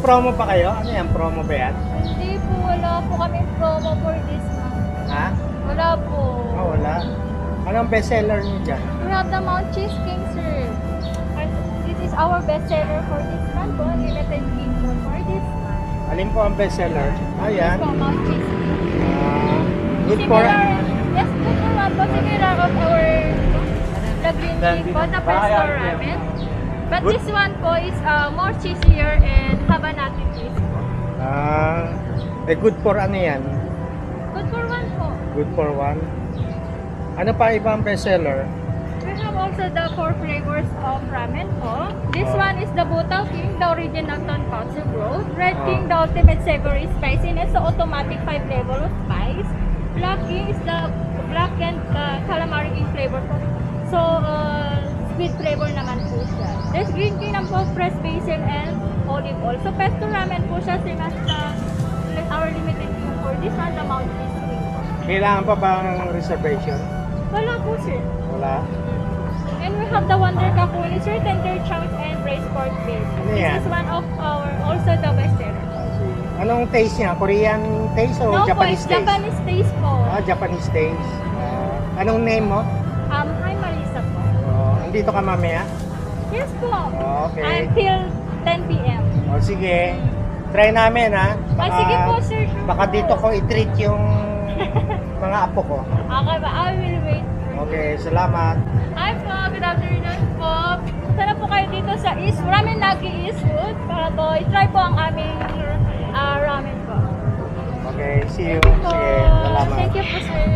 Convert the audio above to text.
Nagpo-promo pa kayo? Ano yan? Promo ba yan? Hindi po, wala po kami promo for this month. Ha? Wala po. Ah, wala. Anong bestseller niyo dyan? We have the Mount Cheese King, sir. And this is our bestseller for this month po. Limited king po for this month. Alin po ang bestseller? Ayan. This po, Mount Cheese King. Good for... Yes, good for one po. Similar of our the green tea po, the pesto ramen. But Good. this one po is more cheesier and habanati taste po. Good for ano yan? Good for one po. Good for one. Ano pa ibang bestseller? We have also the 4 flavors of ramen po. This one is the Butao King, the original tonkatsu broth. Red King, the ultimate savory spiciness, so automatic 5 level of spice. Black King is the black and calamari king flavor po. So, sweet flavor naman po siya. There's Green King naman po, fresh basil and olive oil. So, pesto ramen po siya, same as our limited king for this one, the Mount Cheese King po. Kailangan pa ba ng reservation? Wala po, sir. Wala. And we have the Wonder Kakuni, sir, tender chunks and braised pork ribs. Ano This yan? is one of our, also the best seller. Anong taste niya? Korean taste o No po, Japanese it's taste? Japanese taste po. Japanese taste. Anong name mo? Hi Marisa po. Andito ka mamaya? Yes po. Okay. Until 10 p.m. Sige. Try namin ha. Sige po, sir. Sure Baka po. dito ko i-treat yung mga apo ko. Okay ba? I will wait for you. Okay, salamat. Hi po, good afternoon po. Sana po kayo dito sa East, Ramen Nagi Eastwood para po i-try po ang aming ramen po. Okay, see you. Thank you po. Sige, salamat. Thank you po, sir.